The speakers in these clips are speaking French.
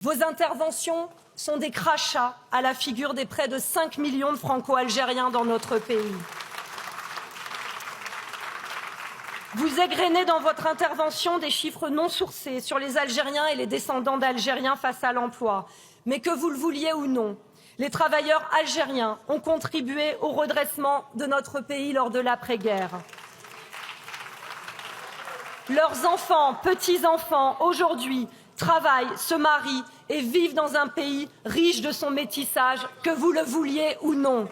Vos interventions sont des crachats à la figure des près de 5 millions de Franco-Algériens dans notre pays. Vous égrenez dans votre intervention des chiffres non sourcés sur les Algériens et les descendants d'Algériens face à l'emploi. Mais que vous le vouliez ou non, les travailleurs algériens ont contribué au redressement de notre pays lors de l'après-guerre. Leurs enfants, petits-enfants, aujourd'hui, travaillent, se marient et vivent dans un pays riche de son métissage, que vous le vouliez ou non.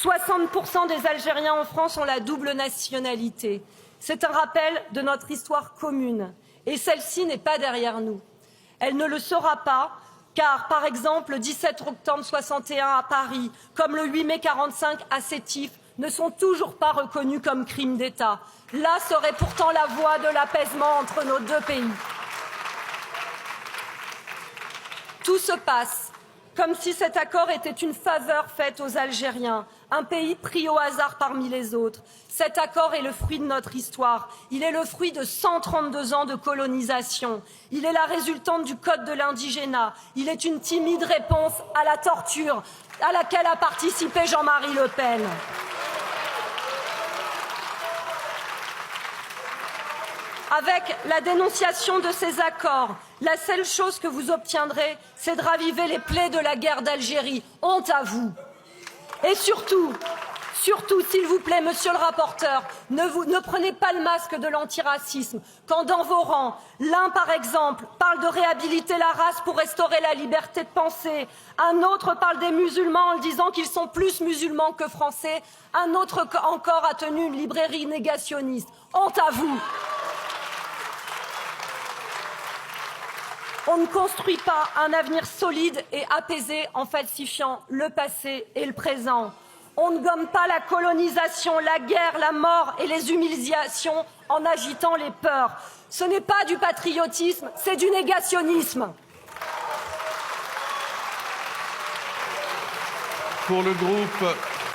60% des Algériens en France ont la double nationalité. C'est un rappel de notre histoire commune. Et celle-ci n'est pas derrière nous. Elle ne le sera pas, car, par exemple, le 17 octobre 61 à Paris, comme le 8 mai 45 à Sétif, ne sont toujours pas reconnus comme crimes d'État. Là serait pourtant la voie de l'apaisement entre nos deux pays. Tout se passe comme si cet accord était une faveur faite aux Algériens, un pays pris au hasard parmi les autres. Cet accord est le fruit de notre histoire. Il est le fruit de 132 ans de colonisation. Il est la résultante du code de l'indigénat. Il est une timide réponse à la torture à laquelle a participé Jean-Marie Le Pen. Avec la dénonciation de ces accords, la seule chose que vous obtiendrez, c'est de raviver les plaies de la guerre d'Algérie. Honte à vous. Et surtout, s'il vous plaît, monsieur le rapporteur, ne prenez pas le masque de l'antiracisme. Quand dans vos rangs, l'un, par exemple, parle de réhabiliter la race pour restaurer la liberté de penser, un autre parle des musulmans en disant qu'ils sont plus musulmans que français, un autre encore a tenu une librairie négationniste. Honte à vous. On ne construit pas un avenir solide et apaisé en falsifiant le passé et le présent. On ne gomme pas la colonisation, la guerre, la mort et les humiliations en agitant les peurs. Ce n'est pas du patriotisme, c'est du négationnisme. Pour le groupe